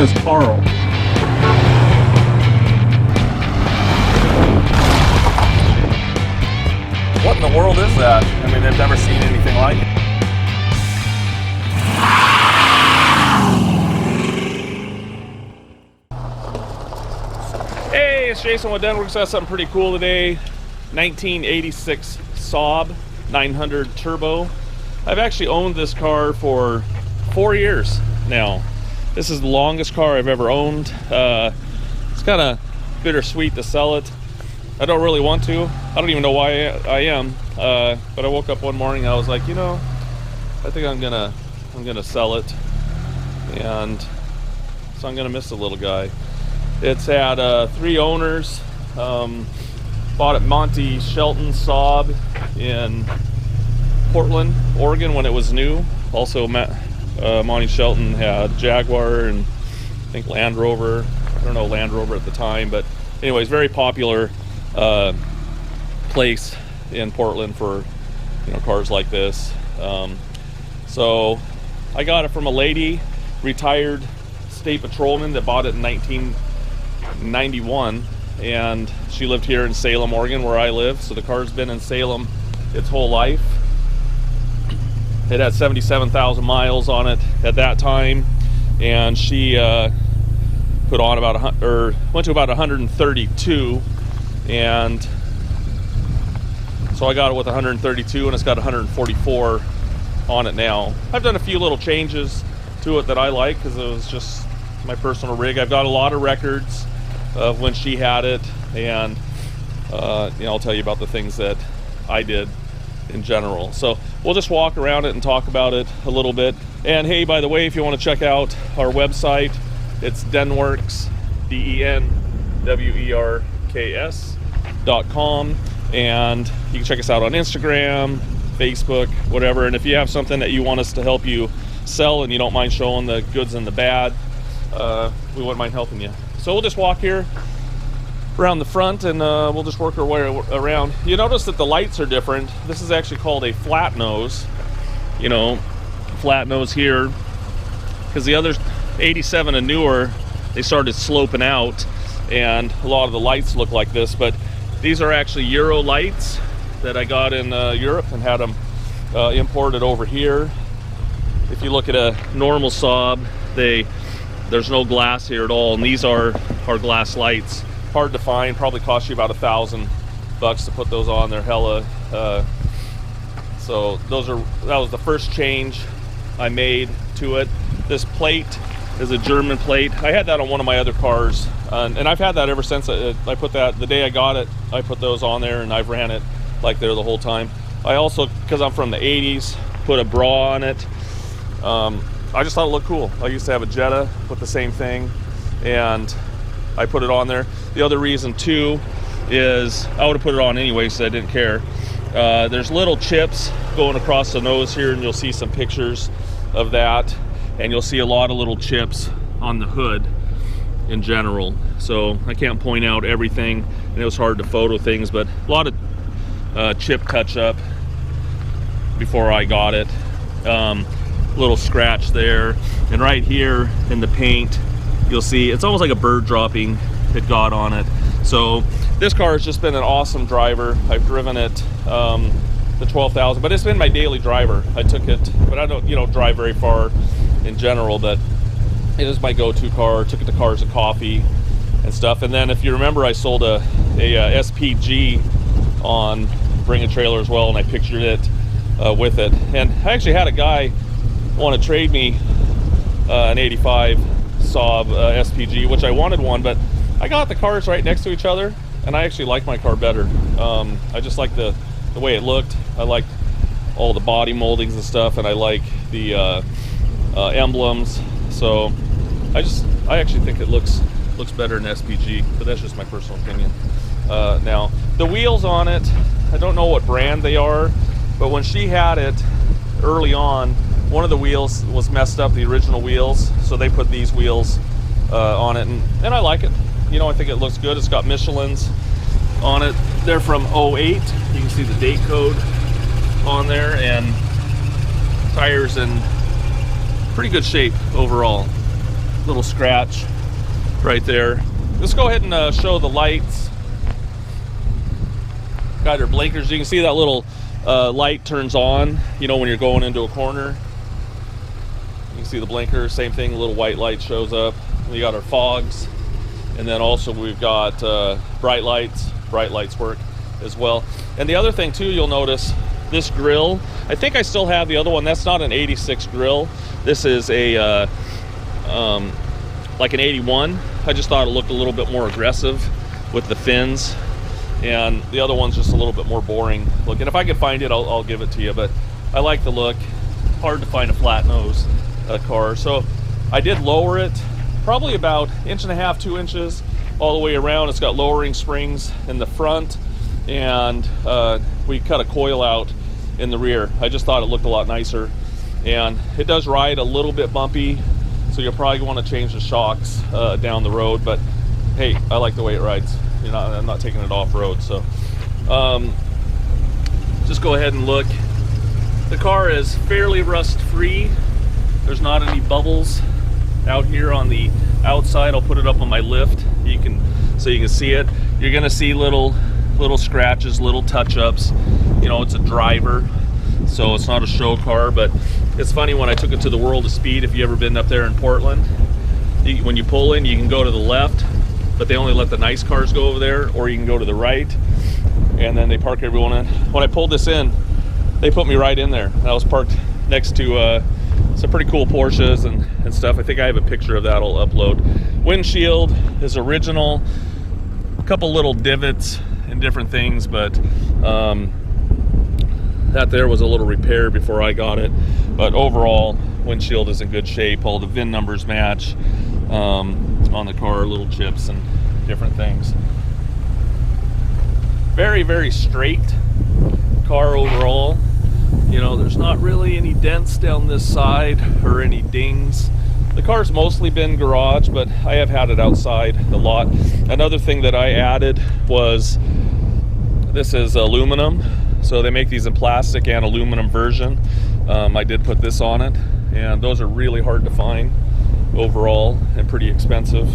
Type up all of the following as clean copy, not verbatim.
says Carl. What in the world is that? I mean, they've never seen anything like it. Hey, it's Jason with Denwerks. Got something pretty cool today. 1986 Saab 900 Turbo. I've actually owned this car for 4 years now. This is the longest car I've ever owned. It's kind of bittersweet to sell it. I don't really want to. I don't even know why I am. But I woke up one morning and I was like, you know, I think I'm gonna sell it, and so I'm gonna miss the little guy. It's had 3 owners. Bought at Monty Shelton Saab in Portland, Oregon when it was new. Also, Monty Shelton had Jaguar and I think Land Rover. I don't know Land Rover at the time, but anyways, very popular place in Portland for, you know, cars like this. So I got it from a lady, retired state patrolman that bought it in 1991, and she lived here in Salem, Oregon, where I live. So the car's been in Salem its whole life. It had 77,000 miles on it at that time, and she put on went to about 132, and so I got it with 132, and it's got 144 on it now. I've done a few little changes to it that I like because it was just my personal rig. I've got a lot of records of when she had it, and you know, I'll tell you about the things that I did in general. So we'll just walk around it and talk about it a little bit. And hey, by the way, if you want to check out our website, it's Denwerks, DENWERKS.com, and you can check us out on Instagram, Facebook, whatever. And if you have something that you want us to help you sell and you don't mind showing the goods and the bad, we wouldn't mind helping you. So we'll just walk here around the front, and we'll just work our way around. You notice that the lights are different. This is actually called a flat nose, you know, flat nose here, because the other 87 and newer, they started sloping out, and a lot of the lights look like this. But these are actually Euro lights that I got in Europe and had them imported over here. If you look at a normal Saab, there's no glass here at all, and these are glass lights. Hard to find, probably cost you about $1,000 to put those on. They're hella. So that was the first change I made to it. This plate is a German plate. I had that on one of my other cars, and I've had that ever since. I put that the day I got it. I put those on there, and I've ran it like there the whole time. I also, because I'm from the 80s, put a bra on it. I just thought it looked cool. I used to have a Jetta with the same thing, and I put it on there. The other reason too is I would have put it on anyway, so I didn't care. There's little chips going across the nose here, and you'll see some pictures of that, and you'll see a lot of little chips on the hood in general. So I can't point out everything, and it was hard to photo things, but a lot of chip touch up before I got it. Little scratch there, and right here in the paint you'll see it's almost like a bird dropping it got on it. So this car has just been an awesome driver. I've driven it the 12,000, but it's been my daily driver. I took it, but I don't, you know, drive very far in general, but it is my go-to car. Took it to Cars and Coffee and stuff. And then if you remember, I sold a SPG on Bring a Trailer as well, and I pictured it with it. And I actually had a guy want to trade me an 85 Saab SPG, which I wanted one, but I got the cars right next to each other, and I actually like my car better. I just like the way it looked. I liked all the body moldings and stuff, and I like the emblems. So I actually think it looks better than SPG, but that's just my personal opinion. Now the wheels on it, I don't know what brand they are, but when she had it early on, one of the wheels was messed up, the original wheels, so they put these wheels on it, and I like it. You know, I think it looks good. It's got Michelin's on it. They're from 08. You can see the date code on there, and tires in pretty good shape overall. little scratch right there. Let's go ahead and show the lights. Got your blinkers. You can see that little light turns on, you know, when you're going into a corner. You can see the blinker, same thing, a little white light shows up. We got our fogs, and then also we've got bright lights. Bright lights work as well. And the other thing too, you'll notice this grill, I think I still have the other one. That's not an 86 grill. This is a like an 81. I just thought it looked a little bit more aggressive with the fins, and the other one's just a little bit more boring looking. If I could find it, I'll give it to you, but I like the look. Hard to find a flat nose car. So I did lower it probably about 1.5 to 2 inches all the way around. It's got lowering springs in the front, and we cut a coil out in the rear. I just thought it looked a lot nicer, and it does ride a little bit bumpy, so you'll probably want to change the shocks down the road, but hey, I like the way it rides. You know, I'm not taking it off road. So just go ahead and look. The car is fairly rust free. There's not any bubbles out here on the outside. I'll put it up on my lift, so you can see it. You're gonna see little scratches, little touch-ups. You know, it's a driver, so it's not a show car. But it's funny, when I took it to the World of Speed, if you ever been up there in Portland, when you pull in, you can go to the left, but they only let the nice cars go over there, or you can go to the right, and then they park everyone in. When I pulled this in, they put me right in there. I was parked next to some pretty cool Porsches and stuff. I think I have a picture of that I'll upload. Windshield is original. A couple little divots and different things, but that there was a little repair before I got it. But overall, windshield is in good shape. All the VIN numbers match on the car, little chips and different things. Very, very straight car overall. You know, there's not really any dents down this side or any dings. The car's mostly been garage, but I have had it outside a lot. Another thing that I added was, this is aluminum. So they make these in plastic and aluminum version. I did put this on it, and those are really hard to find overall and pretty expensive.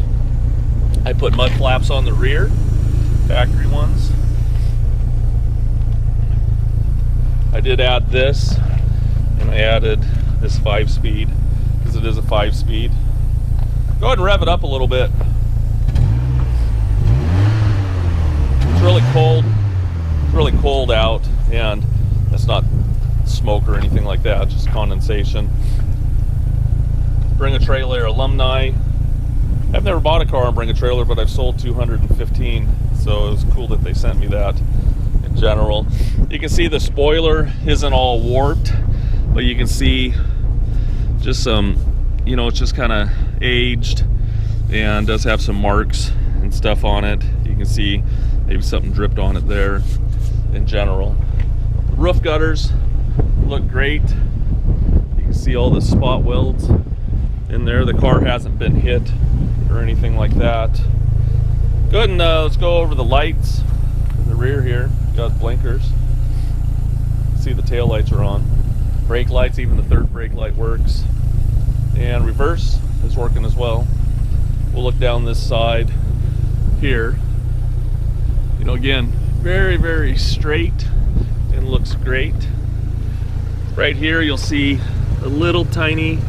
I put mud flaps on the rear, factory ones. I did add this, and I added this 5-speed, because it is a 5-speed. Go ahead and rev it up a little bit. It's really cold. It's really cold out, and it's not smoke or anything like that, just condensation. Bring a Trailer alumni. I've never bought a car and Bring a Trailer, but I've sold 215, so it was cool that they sent me that. In general, you can see the spoiler isn't all warped, but you can see just some, you know, it's just kind of aged and does have some marks and stuff on it. You can see maybe something dripped on it there. In general, the roof gutters look great. You can see all the spot welds in there. The car hasn't been hit or anything like that. Go ahead and let's go over the lights in the rear here. Got blinkers. See, the tail lights are on. Brake lights, even the third brake light works. And reverse is working as well. We'll look down this side here. You know, again, very, very straight and looks great. Right here you'll see a little tiny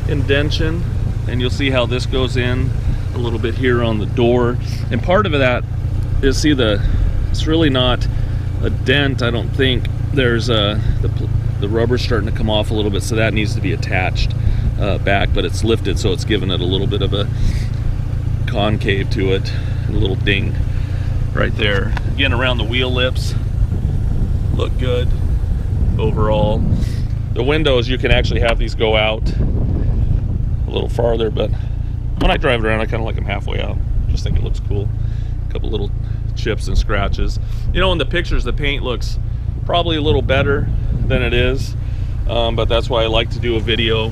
indentation, and you'll see how this goes in a little bit here on the door. And part of that is, see, it's really not a dent, I don't think. There's the rubber's starting to come off a little bit, so that needs to be attached back, but it's lifted, so it's giving it a little bit of a concave to it, a little ding right there. Again, around the wheel lips, look good overall. The windows, you can actually have these go out a little farther, but when I drive it around, I kind of like them halfway out. Just think it looks cool. A couple little chips and scratches. You know, in the pictures, the paint looks probably a little better than it is, but that's why I like to do a video.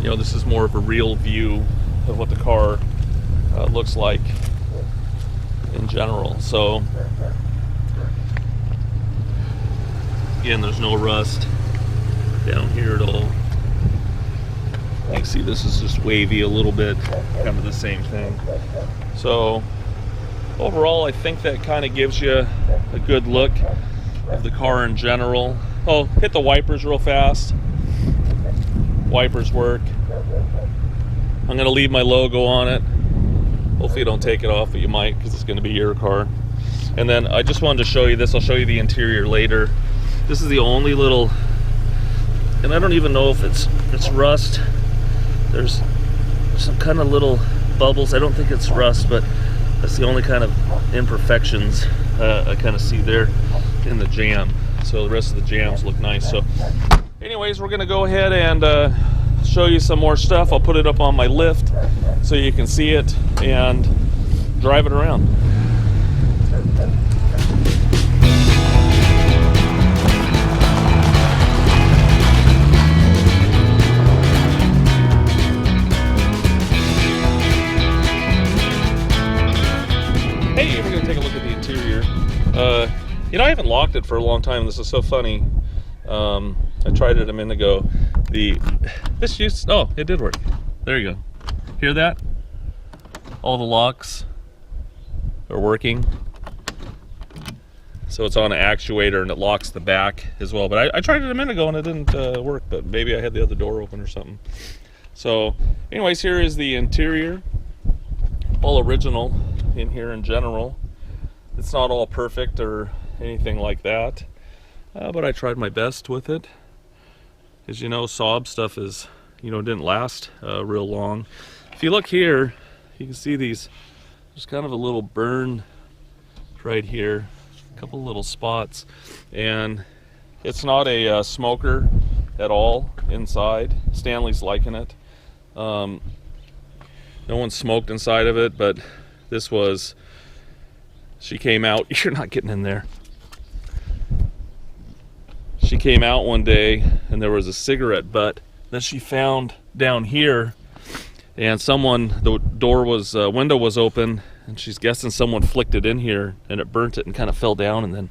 You know, this is more of a real view of what the car looks like in general. So again, there's no rust down here at all. You can see this is just wavy a little bit, kind of the same thing. So overall, I think that kind of gives you a good look of the car in general. Oh, hit the wipers real fast. Wipers work. I'm gonna leave my logo on it. Hopefully you don't take it off, but you might, because it's gonna be your car. And then I just wanted to show you this. I'll show you the interior later. This is the only little, and I don't even know if it's rust. There's some kind of little bubbles. I don't think it's rust, but that's the only kind of imperfections I kind of see there in the jam. So the rest of the jams look nice. So anyways, we're gonna go ahead and show you some more stuff. I'll put it up on my lift so you can see it and drive it around. Hey, we're gonna take a look at the interior. You know, I haven't locked it for a long time. This is so funny. I tried it a minute ago. Oh, it did work. There you go. Hear that? All the locks are working. So it's on an actuator and it locks the back as well. But I tried it a minute ago and it didn't work, but maybe I had the other door open or something. So anyways, here is the interior. All original in here in general. It's not all perfect or anything like that. But I tried my best with it. As you know, Saab stuff is, didn't last real long. If you look here, you can see there's kind of a little burn right here, a couple little spots, and it's not a smoker at all inside. Stanley's liking it. No one smoked inside of it, but this was, she came out, you're not getting in there. She came out one day and there was a cigarette butt that she found down here, and the window was open, and she's guessing someone flicked it in here and it burnt it and kind of fell down and then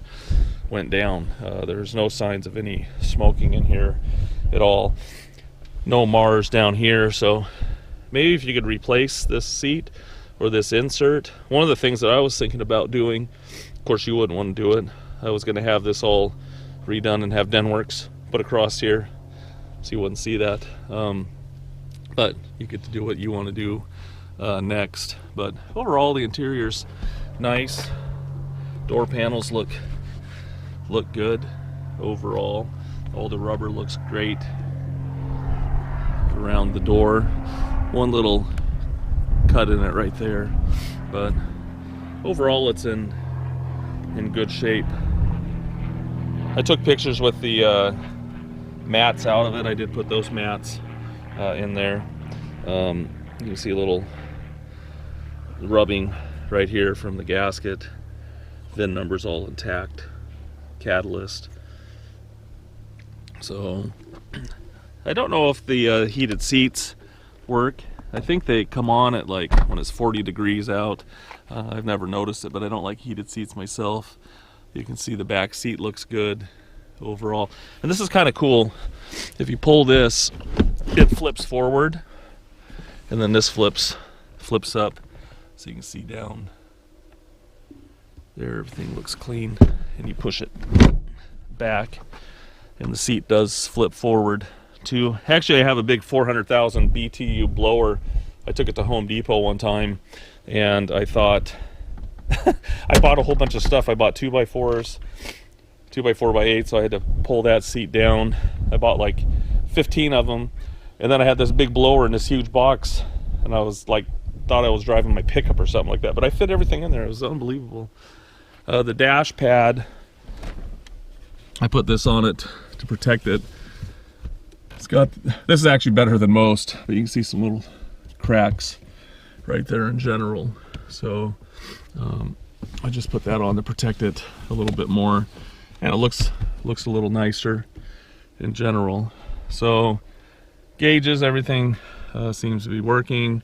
went down. There's no signs of any smoking in here at all. No Mars down here, so maybe if you could replace this seat or this insert. One of the things that I was thinking about doing, of course you wouldn't want to do it, I was going to have this all redone and have Denwerks put across here so you wouldn't see that. But you get to do what you want to do next. But overall, the interior's nice. Door panels look good overall. All the rubber looks great around the door. One little cut in it right there, but overall it's in good shape. I took pictures with the mats out of it. I did put those mats in there. You can see a little rubbing right here from the gasket. VIN number's all intact. Catalyst. So I don't know if the heated seats work. I think they come on at like when it's 40 degrees out. I've never noticed it, but I don't like heated seats myself. You can see the back seat looks good overall. And this is kind of cool. If you pull this, it flips forward, and then this flips up, so you can see down there. Everything looks clean, and you push it back, and the seat does flip forward too. Actually, I have a big 400,000 BTU blower. I took it to Home Depot one time, and I thought I bought a whole bunch of stuff. I bought 2x4s, 2x4x8, so I had to pull that seat down. I bought like 15 of them, and then I had this big blower in this huge box, and I was like, thought I was driving my pickup or something like that, but I fit everything in there. It was unbelievable. The dash pad, I put this on it to protect it. It's got, this is actually better than most, but you can see some little cracks right there in general. So I just put that on to protect it a little bit more, and it looks a little nicer in general. So gauges, everything seems to be working.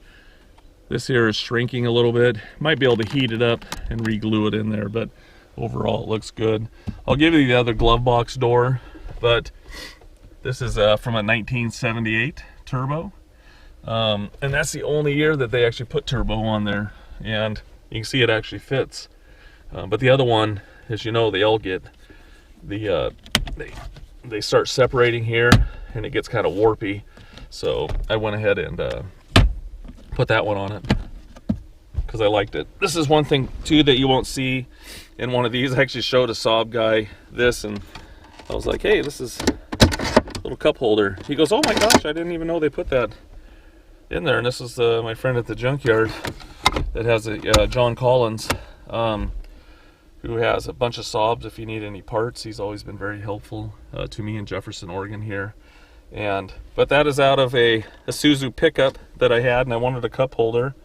This here is shrinking a little bit. Might be able to heat it up and re-glue it in there, but overall it looks good. I'll give you the other glove box door, but this is from a 1978 turbo. And that's the only year that they actually put turbo on there, and you can see it actually fits. But the other one, as you know, they all get the they start separating here, and it gets kind of warpy. So I went ahead and put that one on it because I liked it. This is one thing too that you won't see in one of these. I actually showed a Saab guy this, and I was like, hey, this is a little cup holder. He goes, oh my gosh, I didn't even know they put that in there. And this is my friend at the junkyard that has a John Collins, who has a bunch of Saabs. If you need any parts, he's always been very helpful to me in Jefferson, Oregon here. But that is out of a Isuzu pickup that I had, and I wanted a cup holder,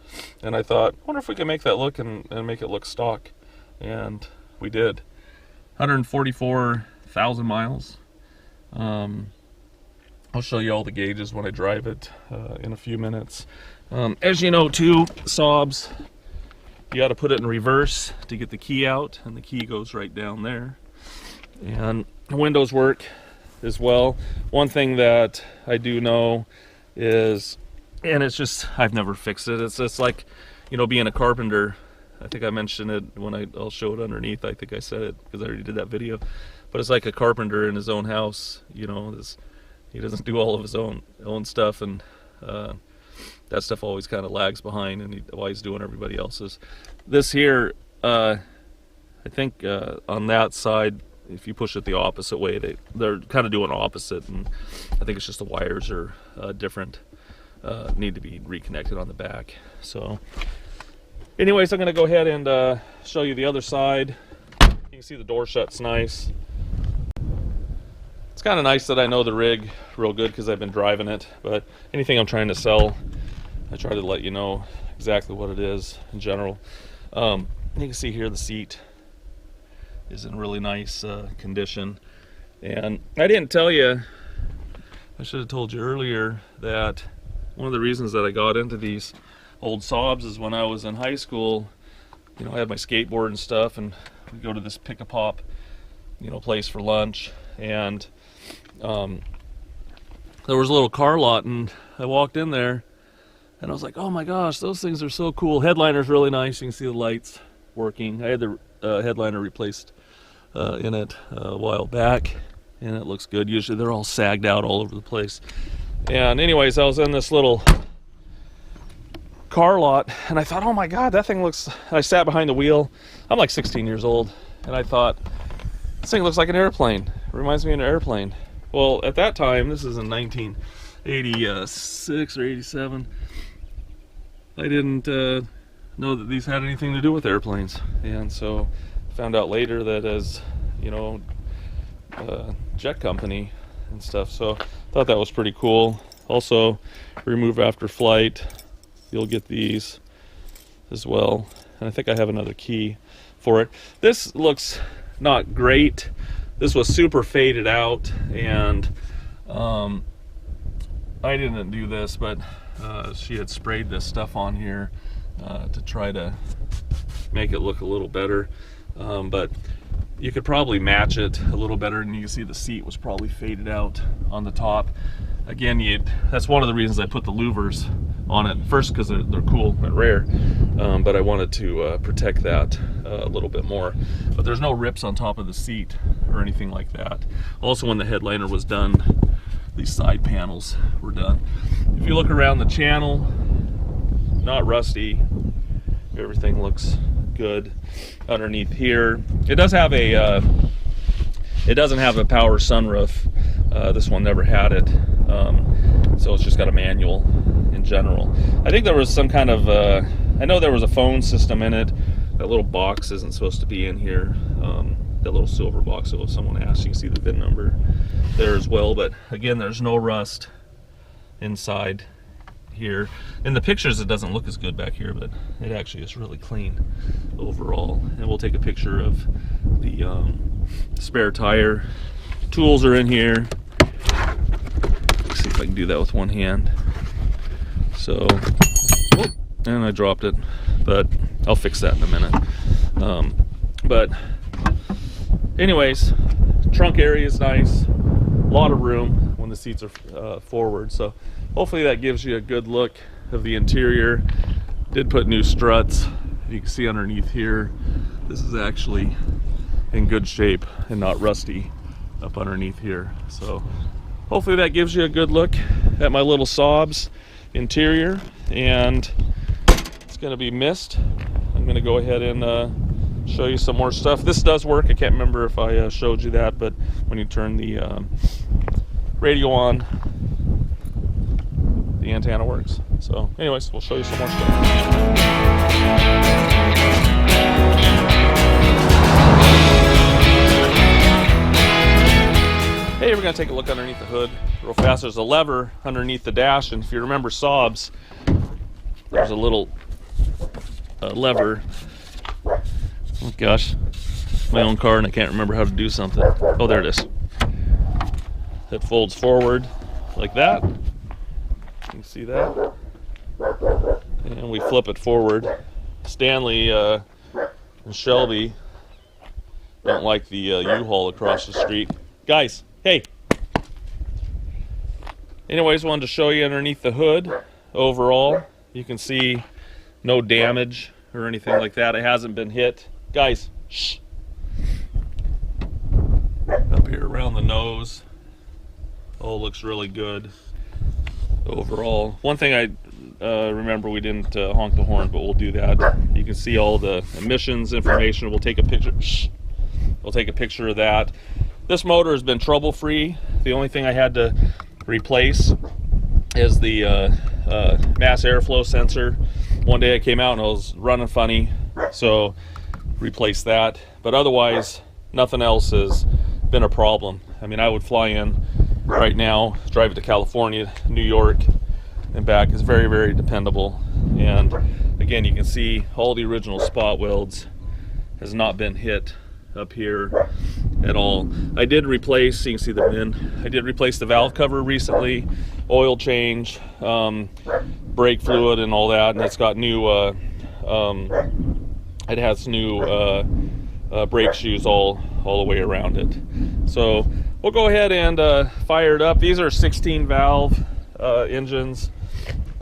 and I thought, I wonder if we can make that look and make it look stock, and we did. 144,000 miles. I'll show you all the gauges when I drive it in a few minutes. As you know too, Saabs, you got to put it in reverse to get the key out, and the key goes right down there. And the windows work as well. One thing that I do know is, and it's just, I've never fixed it, it's just like, you know, being a carpenter. I think I mentioned it when I'll show it underneath. I think I said it because I already did that video. But it's like a carpenter in his own house, you know, he doesn't do all of his own stuff, and that stuff always kind of lags behind, and while he's doing everybody else's. This here, I think on that side, if you push it the opposite way, they're kind of doing opposite, and I think it's just the wires are different, need to be reconnected on the back. So anyways, I'm going to go ahead and show you the other side. You can see the door shut's nice. It's kind of nice that I know the rig real good because I've been driving it, but anything I'm trying to sell, I try to let you know exactly what it is in general. You can see here the seat is in really nice condition. And I didn't tell you, I should have told you earlier, that one of the reasons that I got into these old Saabs is when I was in high school, you know, I had my skateboard and stuff, and we'd go to this pick-a-pop, you know, place for lunch, and there was a little car lot, and I walked in there, and I was like, oh my gosh, those things are so cool. Headliner's really nice. You can see the lights working. I had the headliner replaced in it a while back, and it looks good. Usually they're all sagged out all over the place. And anyways, I was in this little car lot, and I thought, oh my god, that thing looks, I sat behind the wheel. I'm like 16 years old, and I thought, this thing looks like an airplane. It reminds me of an airplane. Well, at that time, this is in 1986 or 87, I didn't know that these had anything to do with airplanes. And so I found out later that as, you know, jet company and stuff. So I thought that was pretty cool. Also, remove after flight. You'll get these as well. And I think I have another key for it. This looks not great. This was super faded out, and I didn't do this, but she had sprayed this stuff on here to try to make it look a little better. But you could probably match it a little better, and you can see the seat was probably faded out on the top. Again, that's one of the reasons I put the louvers on it. First, because they're cool and rare, but I wanted to protect that a little bit more. But there's no rips on top of the seat or anything like that. Also, when the headliner was done, these side panels were done. If you look around the channel, not rusty. Everything looks good underneath here. It does have a it doesn't have a power sunroof. This one never had it, so it's just got a manual in general. I think there was some kind of I know there was a phone system in it. That little box isn't supposed to be in here, that little silver box, so if someone asks, you can see the VIN number there as well. But again, there's no rust inside here. In the pictures it doesn't look as good back here, but it actually is really clean overall. And we'll take a picture of the spare tire. Tools are in here. Let's see if I can do that with one hand. So, and I dropped it, but I'll fix that in a minute. But anyways, trunk area is nice. A lot of room when the seats are forward. So hopefully that gives you a good look of the interior. Did put new struts. You can see underneath here, this is actually in good shape and not rusty up underneath here. So hopefully that gives you a good look at my little Saab's interior, and it's going to be missed. I'm going to go ahead and show you some more stuff. This does work. I can't remember if I showed you that, but when you turn the radio on, the antenna works. So anyways, we'll show you some more stuff. Hey, we're going to take a look underneath the hood real fast. There's a lever underneath the dash, and if you remember Saab's, there's a little lever. Oh gosh, my own car and I can't remember how to do something. Oh, there it is. It folds forward like that. You can see that. And we flip it forward. Stanley and Shelby don't like the U-Haul across the street. Guys, hey! Anyways, wanted to show you underneath the hood. Overall, you can see no damage or anything like that. It hasn't been hit. Guys, shh! Up here around the nose. Oh, looks really good overall. One thing I remember, we didn't honk the horn, but we'll do that. You can see all the emissions information. We'll take a picture. Shh. We'll take a picture of that. This motor has been trouble-free. The only thing I had to replace is the mass airflow sensor. One day I came out and it was running funny, so replaced that. But otherwise, nothing else has been a problem. I mean, I would fly in right now, drive it to California, New York, and back. It's very, very dependable. And again, you can see all the original spot welds has not been hit up here at all. I did replace, you can see the VIN, I did replace the valve cover recently, oil change, brake fluid and all that, and it's got new, it has new brake shoes all the way around it. So we'll go ahead and fire it up. These are 16 valve engines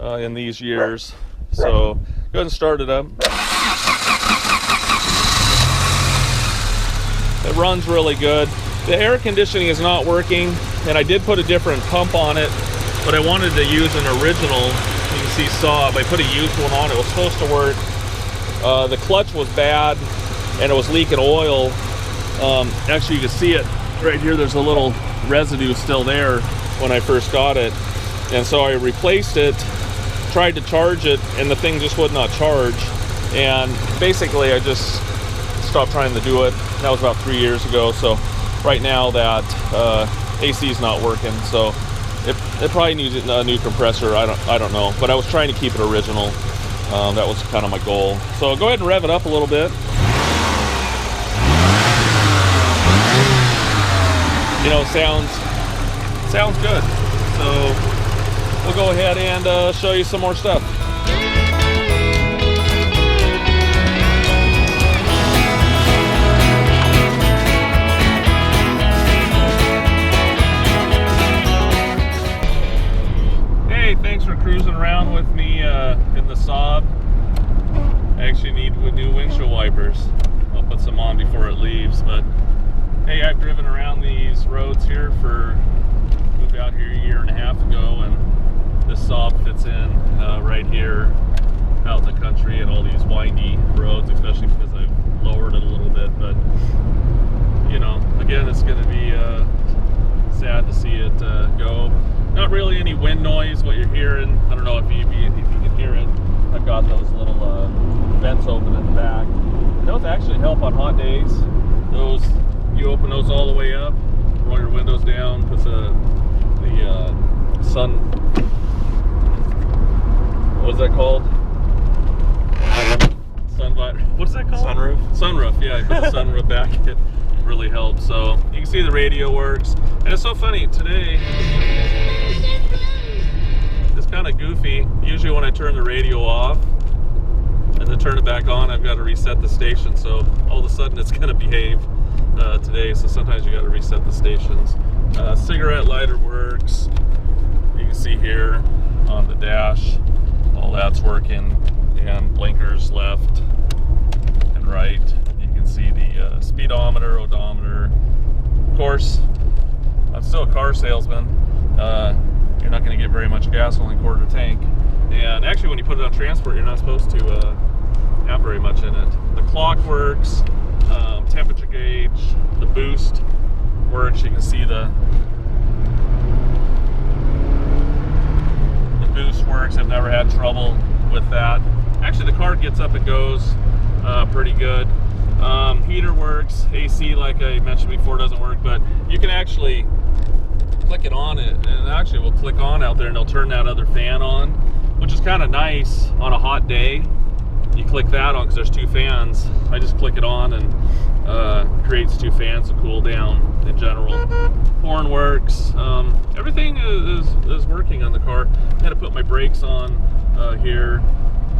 in these years. So go ahead and start it up. It runs really good. The air conditioning is not working, and I did put a different pump on it, but I wanted to use an original. You can see Saab. I put a used one on. It was supposed to work. The clutch was bad, and it was leaking oil. Actually, you can see it right here. There's a little residue still there when I first got it, and so I replaced it, tried to charge it, and the thing just would not charge. And basically, I just stopped trying to do it. That was about 3 years ago. So right now that AC is not working, so it probably needs a new compressor. I don't know, but I was trying to keep it original. That was kind of my goal. So go ahead and rev it up a little bit. You know, sounds good. So we'll go ahead and show you some more stuff. Thanks for cruising around with me in the Saab. I actually need new windshield wipers. I'll put some on before it leaves, but hey, I've driven around these roads here moved out here a year and a half ago, and this Saab fits in right here out in the country and all these windy roads, especially because I've lowered it a little bit. But you know, again, it's going to be sad to see it go. Not really any wind noise, what you're hearing. I don't know if you can hear it. I've got those little vents open in the back. Those actually help on hot days. Those, you open those all the way up, roll your windows down, put the sun, what's that called? What's that called? Sunroof. Sunroof, yeah, I put the sunroof back. It really helps. So you can see the radio works. And it's so funny, today, it's kind of goofy. Usually when I turn the radio off and then turn it back on, I've got to reset the station. So all of a sudden it's going to behave today. So sometimes you got to reset the stations. Cigarette lighter works. You can see here, on the dash. All that's working, and blinkers left and right. You can see the speedometer, odometer. Of course, I'm still a car salesman. You're not going to get very much gas, only quarter tank. And actually, when you put it on transport, you're not supposed to have very much in it. The clock works, temperature gauge, the boost works. You can see the boost works. I've never had trouble with that. Actually, the car gets up and goes pretty good. Heater works. AC, like I mentioned before, doesn't work, but you can actually click it on it, and it actually will click on out there, and it'll turn that other fan on, which is kind of nice on a hot day. You click that on because there's two fans. I just click it on and creates two fans to cool down in general. Horn works. Everything is working on the car. I had to put my brakes on here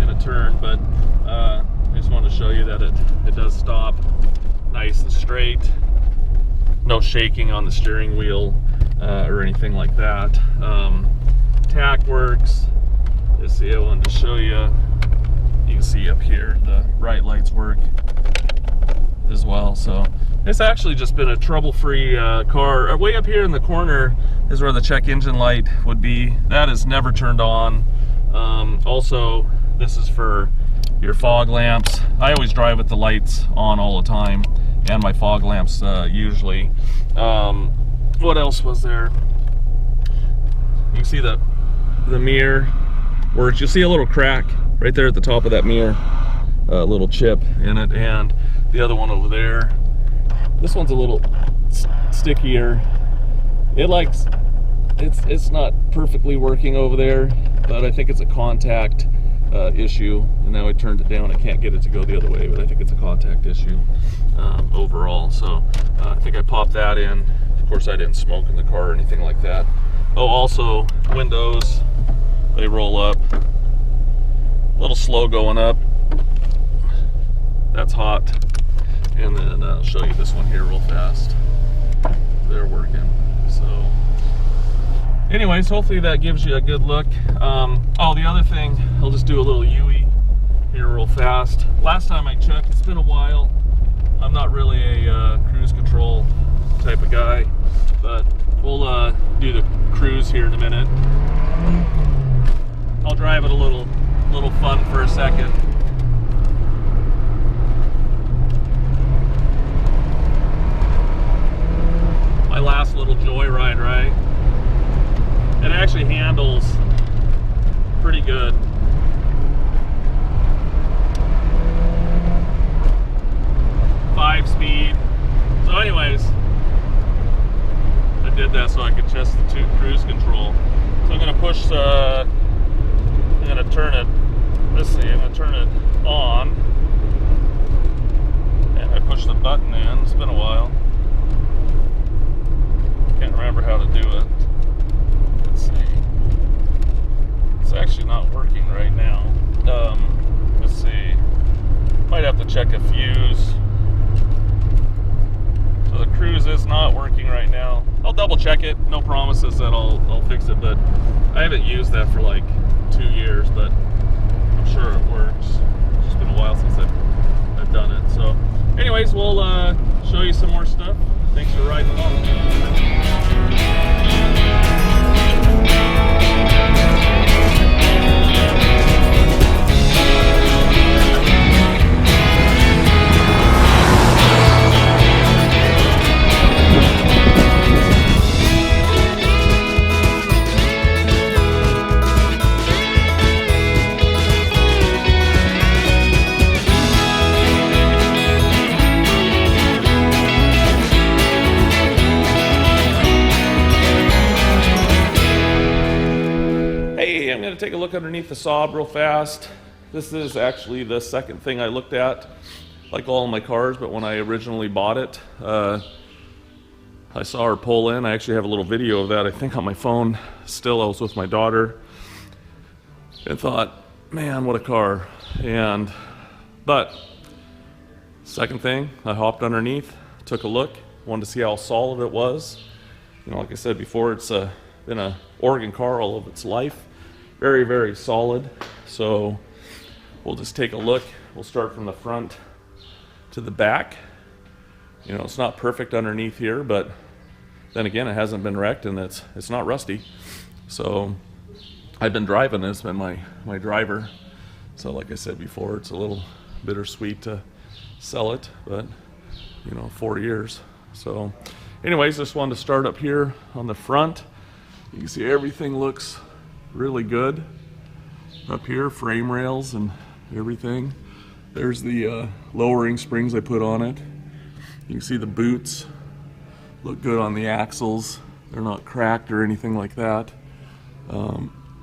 in a turn, but I just wanted to show you that it does stop nice and straight. No shaking on the steering wheel or anything like that. Tack works. Just see, I wanted to show you. You can see up here the bright lights work as well. So it's actually just been a trouble-free car. Way up here in the corner is where the check engine light would be. That is never turned on. Also, this is for your fog lamps. I always drive with the lights on all the time, and my fog lamps usually. What else was there? You can see the mirror works. You'll see a little crack right there at the top of that mirror, a little chip in it, and the other one over there. This one's a little stickier. It's not perfectly working over there, but I think it's a contact issue. And now I turned it down. I can't get it to go the other way, but I think it's a contact issue overall. So I think I popped that in. Of course, I didn't smoke in the car or anything like that. Oh, also windows, they roll up. A little slow going up. That's hot. And then I'll show you this one here real fast. They're working. So anyways, hopefully that gives you a good look. Oh, the other thing, I'll just do a little UE here real fast. Last time I checked, it's been a while. I'm not really a cruise control type of guy, but we'll do the cruise here in a minute. I'll drive it a little fun for a second. My last little joyride, right? It actually handles pretty good. Five speed. So anyways, I did that so I could test the cruise control. So I'm gonna push I'm gonna turn it, I'm gonna turn it on. And I push the button in. It's been a while. Can't remember how to do it. Let's see. It's actually not working right now. Let's see. Might have to check a fuse. So the cruise is not working right now. I'll double check it. No promises that I'll fix it, but I haven't used that for like 2 years, but I'm sure it works. It's just been a while since I've done it. So anyways, we'll show you some more stuff. Thanks for riding along. Take a look underneath the Saab real fast. This is actually the second thing I looked at, like all of my cars, but when I originally bought it, I saw her pull in. I actually have a little video of that, I think, on my phone still. I was with my daughter and thought, man, what a car. But second thing, I hopped underneath, took a look, wanted to see how solid it was. You know, like I said before, it's been an Oregon car all of its life. very, very solid. So we'll just take a look. We'll start from the front to the back. You know, it's not perfect underneath here, but then again, it hasn't been wrecked and it's not rusty. So I've been driving this, been my driver. So like I said before, it's a little bittersweet to sell it, but you know, 4 years. So anyways, just wanted to start up here on the front. You can see everything looks really good up here, frame rails and everything. There's the lowering springs I put on it. You can see the boots look good on the axles. They're not cracked or anything like that.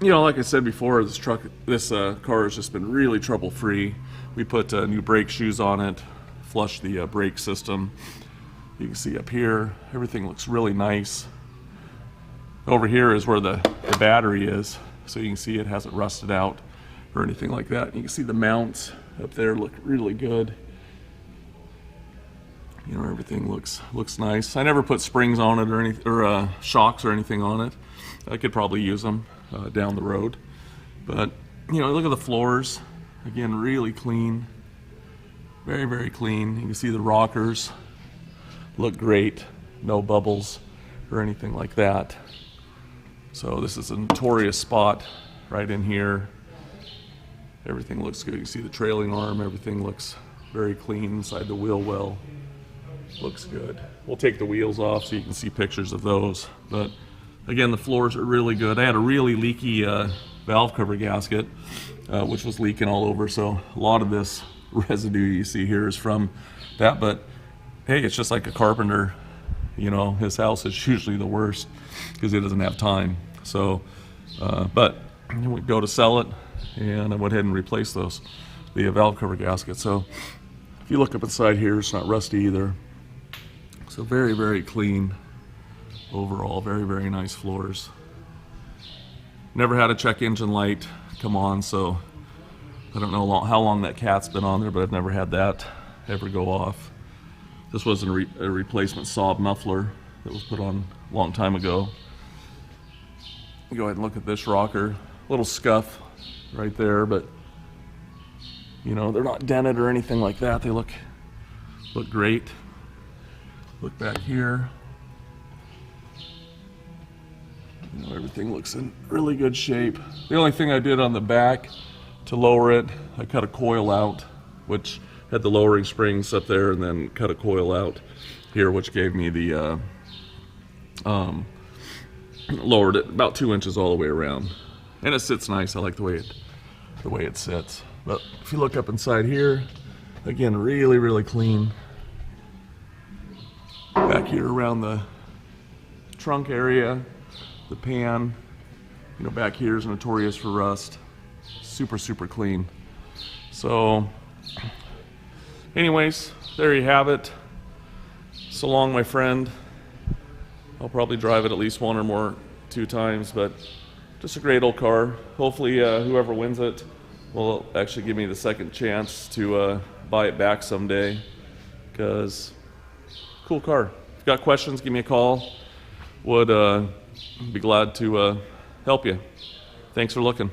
You know, like I said before, this car has just been really trouble-free. We put new brake shoes on it, flushed the brake system. You can see up here, everything looks really nice. Over here is where the battery is, so you can see it hasn't rusted out or anything like that. You can see the mounts up there look really good. You know, everything looks nice. I never put springs on it or shocks or anything on it. I could probably use them down the road. But, you know, look at the floors. Again, really clean. Very, very clean. You can see the rockers look great. No bubbles or anything like that. So this is a notorious spot right in here. Everything looks good. You can see the trailing arm. Everything looks very clean inside the wheel well. Looks good. We'll take the wheels off so you can see pictures of those. But again, the floors are really good. I had a really leaky valve cover gasket, which was leaking all over. So a lot of this residue you see here is from that. But hey, it's just like a carpenter. You know, his house is usually the worst because he doesn't have time. So, but we go to sell it, and I went ahead and replaced the valve cover gasket. So if you look up inside here, it's not rusty either. So very, very clean overall. Very, very nice floors. Never had a check engine light come on, so I don't know how long that cat's been on there, but I've never had that ever go off. This was a replacement Saab muffler that was put on a long time ago. Go ahead and look at this rocker. A little scuff right there, but you know, they're not dented or anything like that. They look great. Look back here. You know, everything looks in really good shape. The only thing I did on the back to lower it, I cut a coil out, which had the lowering springs up there, and then cut a coil out here, which gave me the lowered it about 2 inches all the way around, and it sits nice. I like the way it sits. But if you look up inside here, again, really, really clean. Back here around the trunk area, the pan, you know, back here is notorious for rust. Super, super clean. So anyways, there you have it. So long, my friend. I'll probably drive it at least 1 or 2 times, but just a great old car. Hopefully whoever wins it will actually give me the second chance to buy it back someday, because cool car. If you've got questions, give me a call. Would be glad to help you. Thanks for looking.